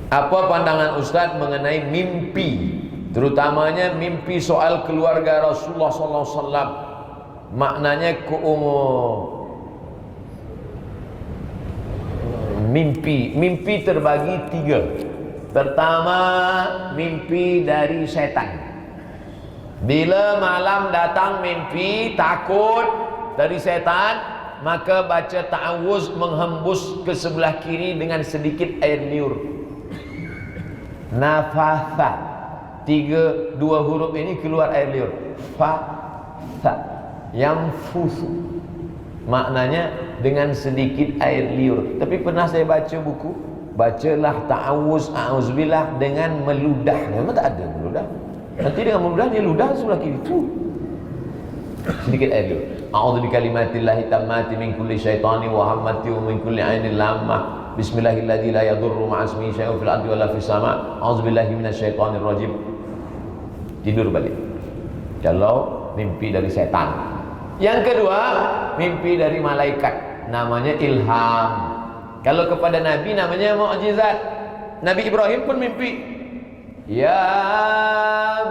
Apa pandangan Ustaz mengenai mimpi, terutamanya mimpi soal keluarga Rasulullah SAW? Maknanya mimpi terbagi 3. Pertama, mimpi dari setan. Bila malam datang mimpi takut dari setan, maka baca ta'awuz, menghembus ke sebelah kiri dengan sedikit air liur. Nafatha, 2 huruf ini keluar air liur. Fa yang fusu, maknanya dengan sedikit air liur. Tapi pernah saya baca buku, bacalah ta'awuz, a'udzubillah dengan meludah. Memang tak ada meludah. Nanti dengan meludah dia ludah sebelah kiri tu. Sedikit air liur. A'udzu bikalimatillahi tammati min kulli syaitani wa hammati wa min kulli ainin lammah. Bismillahilladzi la yadurru ma'asmihi syai'un fil ardi wala fis sama'. A'udzubillahi minasyaitonir rajim. Tidur balik. Kalau mimpi dari setan. Yang kedua, mimpi dari malaikat, namanya ilham. Kalau kepada nabi namanya mukjizat. Nabi Ibrahim pun mimpi. Ya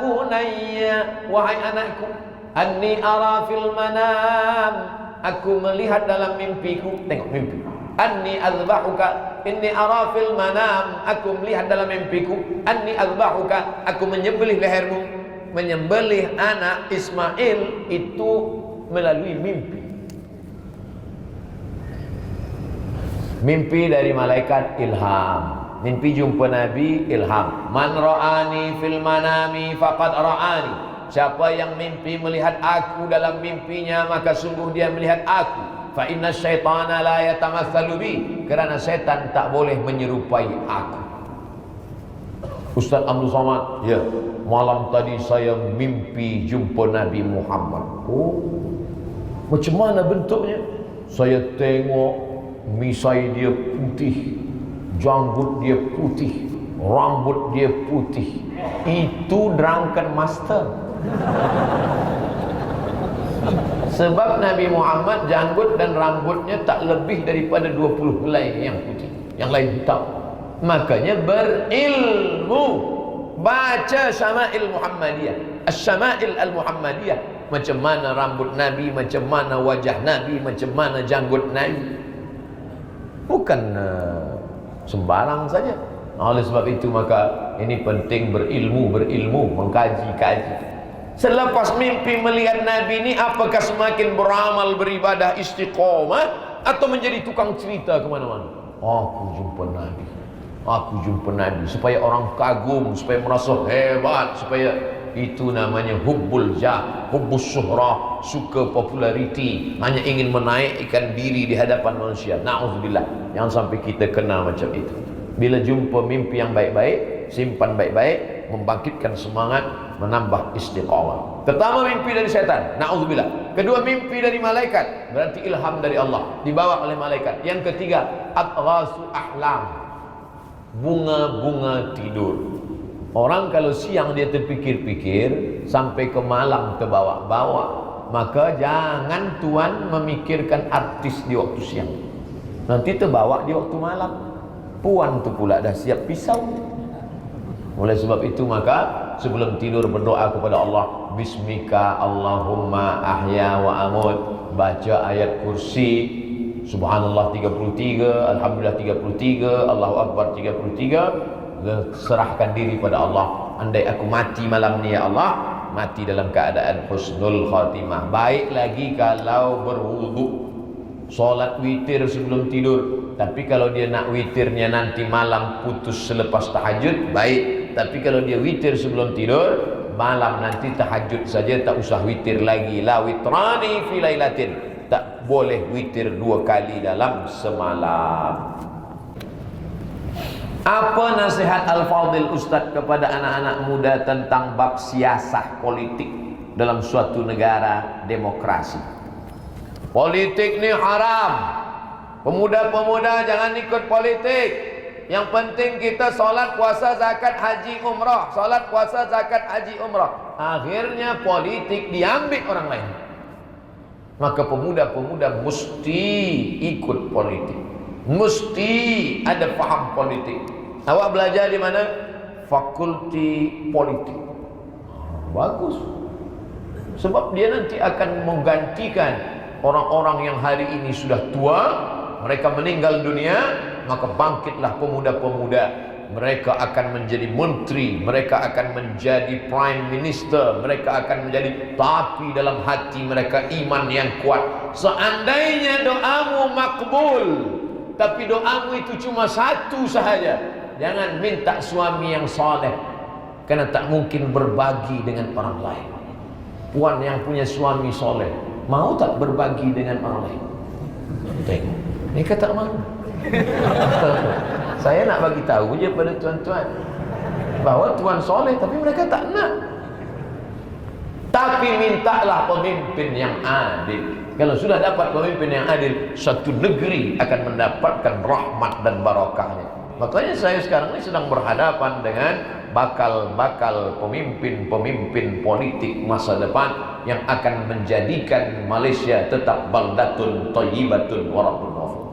bunayya, wahai anakku, anni ara fil manam, aku melihat dalam mimpiku. Tengok mimpi. Anni azbahuka, inni ara fil manam, aku melihat dalam mimpiku. Anni azbahuka, aku menyembelih lehermu. Menyembelih anak Ismail itu melalui mimpi. Mimpi dari malaikat ilham. Mimpi jumpa Nabi ilham. Man ra'ani fil manami faqad ra'ani. Siapa yang mimpi melihat aku dalam mimpinya, maka sungguh dia melihat aku. Fa inna syaitana la yatamatsalu bi, kerana setan tak boleh menyerupai aku. Ustaz Abdul Somad, ya, malam tadi saya mimpi jumpa Nabi Muhammad. Oh, macam mana bentuknya? Saya tengok misai dia putih, janggut dia putih, rambut dia putih. Itu drunken master. Sebab Nabi Muhammad janggut dan rambutnya tak lebih daripada 20 helai yang putih, yang lain hitam. Makanya berilmu, baca Syama'il Muhammadiyah, Asy-Syama'il Al-Muhammadiyah, macam mana rambut Nabi, macam mana wajah Nabi, macam mana janggut Nabi. Bukan sembarang saja. Oleh sebab itu maka ini penting berilmu, mengkaji-kaji. Selepas mimpi melihat Nabi ini, apakah semakin beramal, beribadah, istiqomah, atau menjadi tukang cerita kemana-mana? Aku jumpa Nabi, supaya orang kagum, supaya merasa hebat, supaya itu namanya hubbul jah, hubbus syuhrah, suka populariti, hanya ingin menaikkan diri di hadapan manusia. Na'udzubillah, jangan sampai kita kena macam itu. Bila jumpa mimpi yang baik-baik, simpan baik-baik, membangkitkan semangat, menambah istiqamah. Pertama, mimpi dari setan, na'udzubillah. Kedua, mimpi dari malaikat, berarti ilham dari Allah, dibawa oleh malaikat. Yang ketiga, adghasu ahlam, bunga-bunga tidur. Orang kalau siang dia terpikir-pikir sampai ke malam terbawa-bawa, maka jangan tuan memikirkan artis di waktu siang, nanti terbawa di waktu malam. Puan tu pula dah siap pisau. Oleh sebab itu maka sebelum tidur berdoa kepada Allah, Bismika Allahumma ahya wa amut, baca ayat kursi, Subhanallah 33, Alhamdulillah 33, Allahu Akbar 33, serahkan diri pada Allah. Andai aku mati malam ni ya Allah, mati dalam keadaan husnul khatimah. Baik lagi kalau berwudu, solat witir sebelum tidur. Tapi kalau dia nak witirnya nanti malam putus selepas tahajud, baik. Tapi kalau dia witir sebelum tidur, malam nanti tahajud saja, tak usah witir lagi. La witrani fi lailatin, tak boleh witir 2 kali dalam semalam. Apa nasihat Al-Fadhil Ustaz kepada anak-anak muda tentang bab siasah politik dalam suatu negara demokrasi? Politik ni haram. Pemuda-pemuda jangan ikut politik. Yang penting kita solat, puasa, zakat, haji, umrah. Solat, puasa, zakat, haji, umrah. Akhirnya politik diambil orang lain. Maka pemuda-pemuda mesti ikut politik, mesti ada faham politik. Awak belajar di mana? Fakulti Politik. Bagus. Sebab dia nanti akan menggantikan orang-orang yang hari ini sudah tua, mereka meninggal dunia, maka bangkitlah pemuda-pemuda. Mereka akan menjadi menteri, mereka akan menjadi prime minister, mereka akan menjadi, tapi dalam hati mereka iman yang kuat. Seandainya doamu makbul, tapi doamu itu cuma satu sahaja, jangan minta suami yang saleh, karena tak mungkin berbagi dengan orang lain. Puan yang punya suami soleh, mau tak berbagi dengan orang lain? Tengok, mereka tak mau. Saya nak bagi tahu je pada tuan-tuan bahawa tuan soleh, tapi mereka tak nak. Tapi mintalah pemimpin yang adil. Kalau sudah dapat pemimpin yang adil, satu negeri akan mendapatkan rahmat dan barakahnya. Makanya saya sekarang ini sedang berhadapan dengan bakal pemimpin-pemimpin politik masa depan yang akan menjadikan Malaysia tetap baldatun thayyibatun wa rabbun ghafur.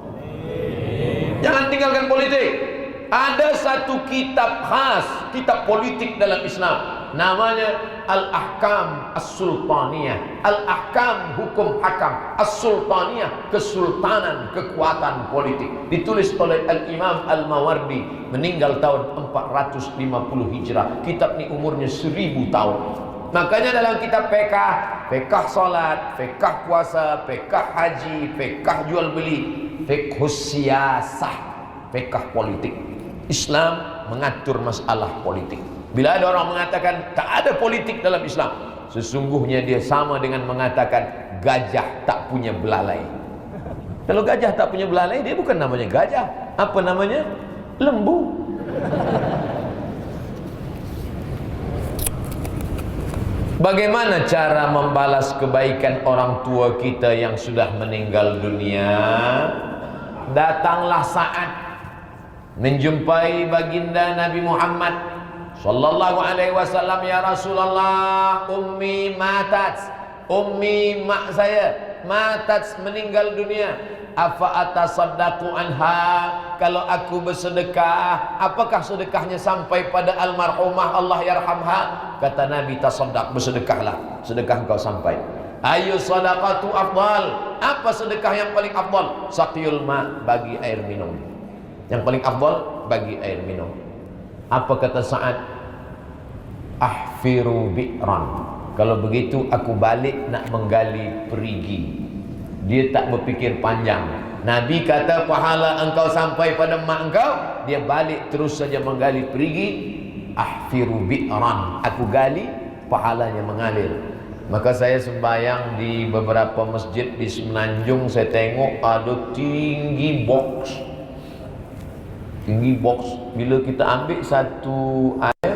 Jangan tinggalkan politik. Ada satu kitab khas, kitab politik dalam Islam, namanya Al-Ahkam As-Sultaniyah. Al-Ahkam, hukum hakam, As-Sultaniyah, kesultanan, kekuatan politik. Ditulis oleh Al-Imam Al-Mawardi, meninggal tahun 450 Hijrah. Kitab ini umurnya 1000 tahun. Makanya dalam kitab fiqh salat, fiqh puasa, fiqh haji, fiqh jual beli, fiqh siyasah, fiqh politik. Islam mengatur masalah politik. Bila ada orang mengatakan tak ada politik dalam Islam, sesungguhnya dia sama dengan mengatakan gajah tak punya belalai. Kalau gajah tak punya belalai, dia bukan namanya gajah. Apa namanya? Lembu. Bagaimana cara membalas kebaikan orang tua kita yang sudah meninggal dunia? Datanglah saat menjumpai baginda Nabi Muhammad sallallahu alaihi wasallam. Ya Rasulullah, ummi matat, ummi mak saya matat, meninggal dunia. Afa atasaddaqu anha, kalau aku bersedekah, apakah sedekahnya sampai pada almarhumah, Allah yarhamha? Kata Nabi, tasaddaq, bersedekahlah, sedekah kau sampai. Ayu sadaqatu afdal, apa sedekah yang paling afdal? Saqiyul ma, bagi air minum. Yang paling afdal bagi air minum. Apa kata Sa'ad? Ahfiru bi'ran, kalau begitu aku balik nak menggali perigi. Dia tak berfikir panjang. Nabi kata pahala engkau sampai pada mak engkau, dia balik terus saja menggali perigi. Ahfiru bi'ran, aku gali, pahalanya mengalir. Maka saya sembahyang di beberapa masjid di Semenanjung, saya tengok ada tinggi box. Tinggi box, bila kita ambil satu air,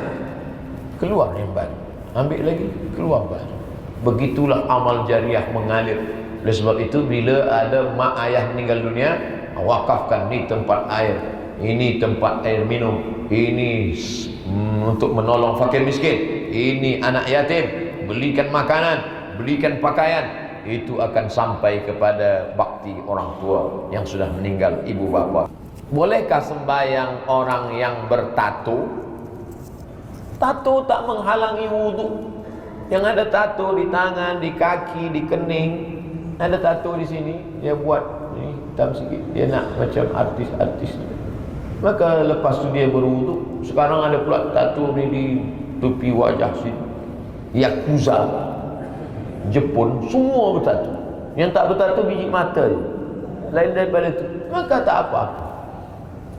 keluar yang baru, ambil lagi, keluar baru. Begitulah amal jariah mengalir. Oleh sebab itu, bila ada mak ayah meninggal dunia, wakafkan ni tempat air, ini tempat air minum, ini untuk menolong fakir miskin, ini anak yatim, belikan makanan, belikan pakaian. Itu akan sampai kepada bakti orang tua yang sudah meninggal, ibu bapa. Bolehkah sembahyang orang yang bertato? Tato tak menghalangi wudhu. Yang ada tato di tangan, di kaki, di kening, ada tato di sini, dia buat ni hitam sikit, dia nak macam artis-artis. Maka lepas tu dia berwudhu. Sekarang ada pula tato ni di tepi wajah sini. Yakuza, Jepun, semua bertato. Yang tak bertato biji mata je, lain daripada itu. Maka tak apa-apa.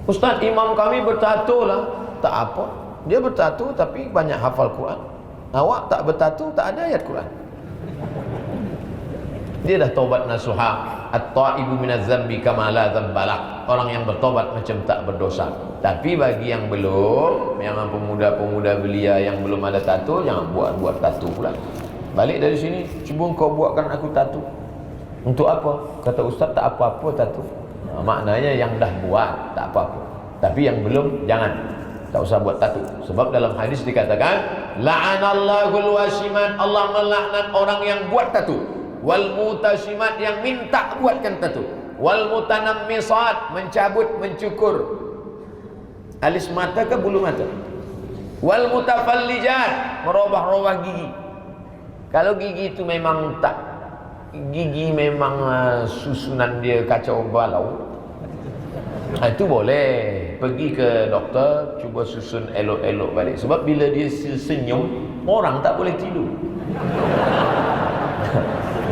Ustaz, imam kami bertato lah. Tak apa, dia bertato tapi banyak hafal Quran. Awak tak bertato, tak ada ayat Quran. Dia dah taubat nasuha. At-taibu minaz zambi kama la dzambala. Orang yang bertobat macam tak berdosa. Tapi bagi yang belum, yang pemuda-pemuda belia yang belum ada tato, jangan buat tato pula. Balik dari sini, cuba kau buatkan aku tato. Untuk apa? Kata ustaz, tak apa-apa tato. Maknanya yang dah buat tak apa-apa. Tapi yang belum, jangan, tak usah buat tato. Sebab dalam hadis dikatakan, la'anallahul wasiman, Allah melaknat orang yang buat tato. Wal mutasyimat, yang minta buatkan tato. Wal mutanammisat, mencabut, mencukur. Alis mata ke bulu mata? Wal mutafallijat, merubah-rubah gigi. Kalau gigi itu memang tak, gigi memang susunan dia kacau balau, itu boleh pergi ke doktor, cuba susun elok-elok balik. Sebab bila dia senyum, orang tak boleh tidur.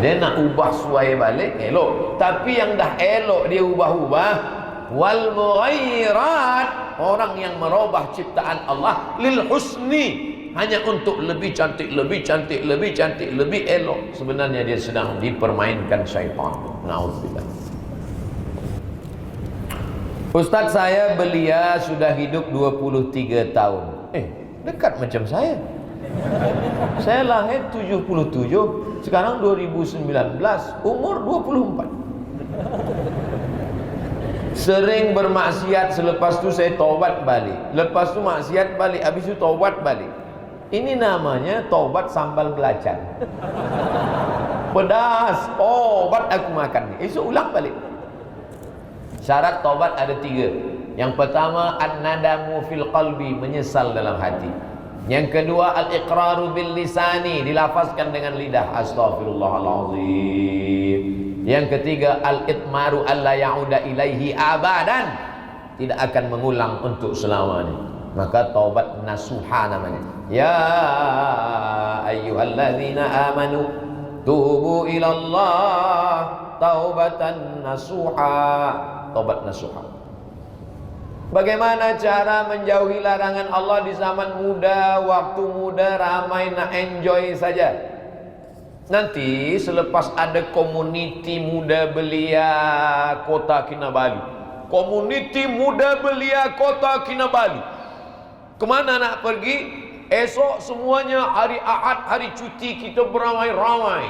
Dia nak ubah suai balik, elok. Tapi yang dah elok dia ubah-ubah. Wal mughayyirat, orang yang merubah ciptaan Allah lil husni, hanya untuk lebih cantik, lebih cantik, lebih cantik, lebih elok. Sebenarnya dia sedang dipermainkan syaitan. Na'udzubillah. Ustaz, saya belia sudah hidup 23 tahun. Dekat macam saya. Saya lahir 77, sekarang 2019, umur 24. Sering bermaksiat, selepas tu saya taubat balik, lepas tu maksiat balik, habis itu taubat balik. Ini namanya taubat sambal belacan. Pedas, taubat aku makan, esok ulang balik. Syarat taubat ada 3. Yang pertama, an-nadamu fil qalbi, menyesal dalam hati. Yang kedua, al-iqraru bil lisani, dilafazkan dengan lidah, astaghfirullahalazim. Yang ketiga, al-itmaru alla ya'uda ilaihi abadan, tidak akan mengulang untuk selamanya. Maka taubat nasuha namanya. Ya ayyuhalladzina amanu tubu ilallah taubatan nasuha. Taubat nasuha. Bagaimana cara menjauhi larangan Allah di zaman muda, waktu muda, ramai nak enjoy saja? Nanti selepas ada komuniti muda belia Kota Kinabalu, komuniti muda belia Kota Kinabalu, kemana nak pergi? Esok semuanya hari Ahad, hari cuti, kita beramai-ramai.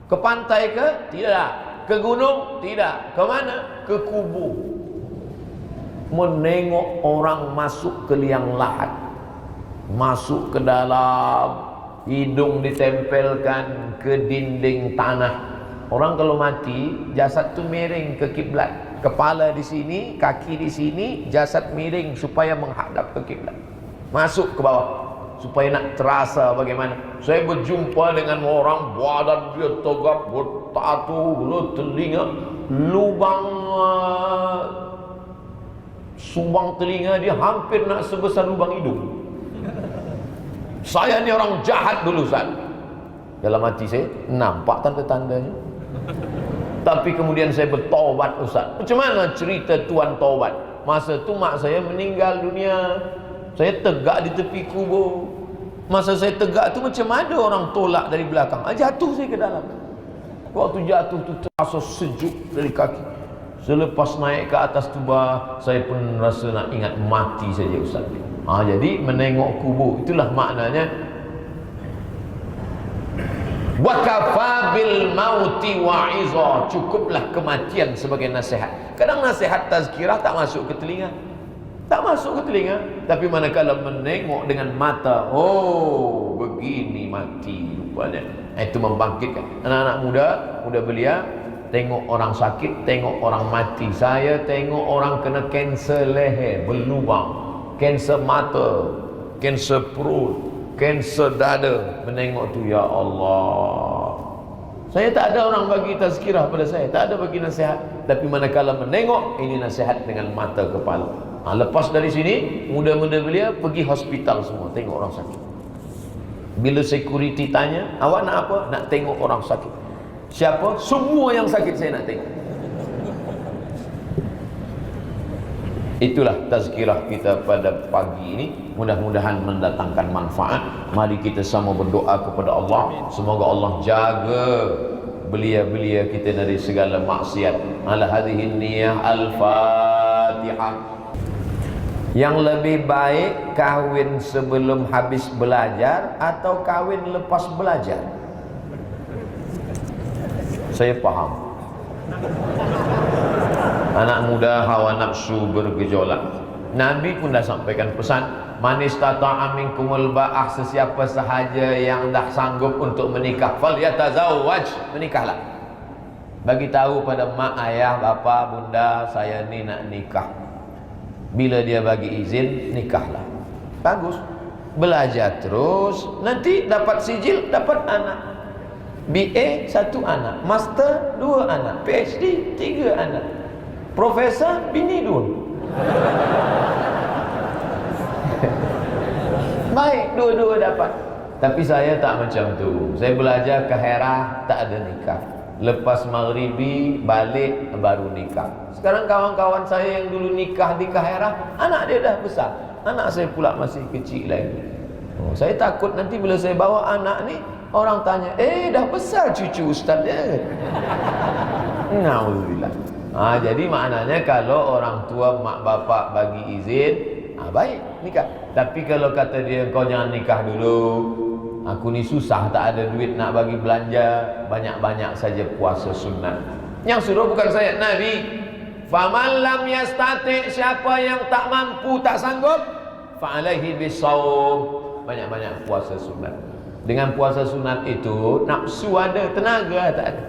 Ke pantai ke? Tidak. Ke gunung? Tidak. Ke mana? Ke kubur. Menengok orang masuk ke liang lahat, masuk ke dalam, hidung ditempelkan ke dinding tanah. Orang kalau mati, jasad tu miring ke kiblat, kepala di sini, kaki di sini, jasad miring supaya menghadap ke kiblat. Masuk ke bawah supaya nak terasa bagaimana. Saya berjumpa dengan orang, badan dia tegap, bertatu, telinga, lubang subang telinga dia hampir nak sebesar lubang hidung. Saya ni orang jahat dulu, Ustaz. Dalam hati saya nampak tanda-tandanya. Tapi kemudian saya bertaubat, Ustaz. Macam mana cerita tuan taubat? Masa tu mak saya meninggal dunia, saya tegak di tepi kubur. Masa saya tegak tu macam ada orang tolak dari belakang, jatuh saya ke dalam. Waktu jatuh tu terasa sejuk dari kaki. Selepas naik ke atas tubah, saya pun rasa nak ingat mati saja, Ustaz. Jadi menengok kubur, itulah maknanya wa kafa bil mauti wa'iza, cukuplah kematian sebagai nasihat. Kadang nasihat tazkirah tak masuk ke telinga, tak masuk ke telinga, tapi manakala menengok dengan mata, oh begini mati rupanya, itu membangkitkan. Anak-anak muda, muda belia, tengok orang sakit, tengok orang mati. Saya tengok orang kena kanser leher berlubang, kanser mata, kanser perut, kanser dada. Menengok tu, ya Allah. Saya tak ada orang bagi tazkirah pada saya, tak ada bagi nasihat. Tapi manakala menengok, ini nasihat dengan mata kepala. Lepas dari sini, muda-muda belia pergi hospital semua, tengok orang sakit. Bila security tanya, awak nak apa? Nak tengok orang sakit. Siapa? Semua yang sakit saya nak tengok. Itulah tazkirah kita pada pagi ini. Mudah-mudahan mendatangkan manfaat. Mari kita sama berdoa kepada Allah, semoga Allah jaga belia-belia kita dari segala maksiat. Ala hadhihi niyah, al-Fatihah. Yang lebih baik kahwin sebelum habis belajar atau kahwin lepas belajar? Saya faham. Anak muda hawa nafsu bergejolak. Nabi pun dah sampaikan pesan, man istata'a minkumul ba'ah, sesiapa sahaja yang dah sanggup untuk menikah, falyatazawwaj, menikahlah. Bagi tahu pada mak, ayah, bapa, bunda, saya ni nak nikah. Bila dia bagi izin, nikahlah. Bagus. Belajar terus, nanti dapat sijil, dapat anak. BA 1 anak, Master 2 anak, PhD 3 anak, Profesor bini 2. Baik, dua-dua dapat. Tapi saya tak macam tu. Saya belajar ke Herah, tak ada nikah. Lepas maghribi balik baru nikah. Sekarang kawan-kawan saya yang dulu nikah di Kaherah, anak dia dah besar. Anak saya pula masih kecil lagi. Saya takut nanti bila saya bawa anak ni, orang tanya, dah besar cucu ustaz dia. Nauzubillah. Jadi maknanya kalau orang tua mak bapak bagi izin, baik nikah. Tapi kalau kata dia, kau jangan nikah dulu, aku ni susah, tak ada duit nak bagi belanja, banyak-banyak saja puasa sunat. Yang suruh bukan saya, Nabi. Faman lam yastati, siapa yang tak mampu, tak sanggup, fa alaihi bisawm, banyak-banyak puasa sunat. Dengan puasa sunat itu nafsu ada, tenaga tak ada.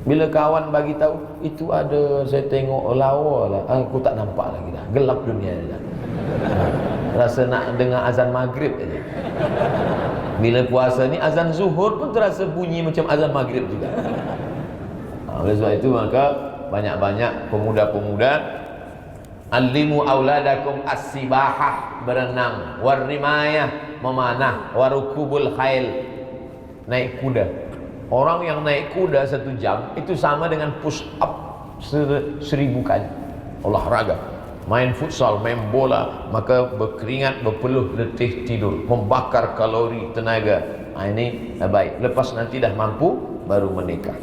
Bila kawan bagi tahu itu ada, saya tengok lawa lah, aku tak nampak lagi dah, gelap dunia dah. Rasa nak dengar azan maghrib aja. Bila puasa ni azan zuhur pun terasa bunyi macam azan maghrib juga. Oleh sebab itu maka banyak-banyak pemuda-pemuda, alimu auladakum as-sibahah, berenang, warrimayah, memanah, warukubul khail, naik kuda. Orang yang naik kuda 1 jam itu sama dengan push up 1000 kali. Olahraga, main futsal, main bola, maka berkeringat, berpeluh, letih, tidur, membakar kalori, tenaga. Ini baik. Lepas nanti dah mampu baru menikah.